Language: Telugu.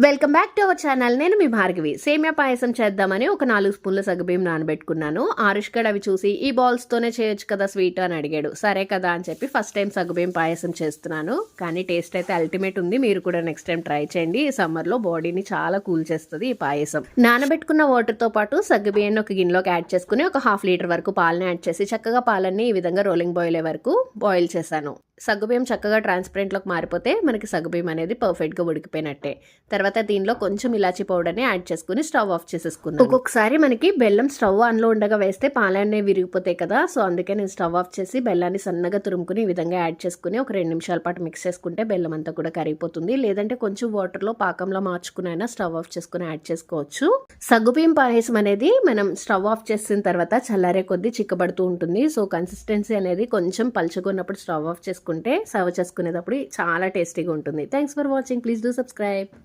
Welcome back to our channel. నేను మీ భార్గవి. సేమియా పాయసం చేద్దామని ఒక 4 స్పూన్ల సగ్గుబియ్యం నానబెట్టుకున్నాను. ఆరుష్ గడ్ అవి చూసి ఈ బాల్స్తోనే చేయొచ్చు కదా స్వీట్ అని అడిగాడు. సరే కదా అని చెప్పి ఫస్ట్ టైం సగ్గుబియ్యం పాయసం చేస్తున్నాను. కానీ టేస్ట్ అయితే అల్టిమేట్ ఉంది. మీరు కూడా నెక్స్ట్ టైం ట్రై చేయండి. ఈ సమ్మర్లో బాడీని చాలా కూల్ చేస్తుంది ఈ పాయసం. నానబెట్టుకున్న వాటర్తో పాటు సగ్గుబియ్యాన్ని ఒక గిన్నెలోకి యాడ్ చేసుకుని ఒక 1/2 లీటర్ వరకు పాలని యాడ్ చేసి చక్కగా పాలన్నీ ఈ విధంగా రోలింగ్ బాయిల్ అయ్యే వరకు బాయిల్ చేశాను. సగ్గుబియ్యం చక్కగా ట్రాన్స్పరెంట్లోకి మారిపోతే మనకి సగ్గుబియ్యం అనేది పర్ఫెక్ట్గా ఉడికిపోయినట్టే. తర్వాత దీనిలో కొంచెం ఇలాచీ పౌడర్ని యాడ్ చేసుకుని స్టవ్ ఆఫ్ చేసేసుకున్నాను. ఒక్కొక్కసారి మనకి బెల్లం స్టవ్ ఆన్లో ఉండగా వేస్తే పాలన్నీ విరిగిపోతాయి కదా, సో అందుకే నేను స్టవ్ ఆఫ్ చేసి బెల్లాన్ని సన్నగా తురుముకుని ఈ విధంగా యాడ్ చేసుకుని ఒక 2 నిమిషాల పాటు మిక్స్ చేసుకుంటే బెల్లం అంతా కూడా కరిగిపోతుంది. లేదంటే కొంచెం వాటర్లో పాకంలో మార్చుకుని అయినా స్టవ్ ఆఫ్ చేసుకుని యాడ్ చేసుకోవచ్చు. సగ్గుబియ్యం పాయసం అనేది మనం స్టవ్ ఆఫ్ చేసిన తర్వాత చల్లారే కొద్దీ చిక్కబడుతూ ఉంటుంది. సో కన్సిస్టెన్సీ అనేది కొంచెం పలుచకున్నప్పుడు స్టవ్ ఆఫ్ చేసుకుంటే సర్వ్ చేసుకునేటప్పుడు చాలా టేస్టీగా ఉంటుంది. Thanks for watching. Please do subscribe.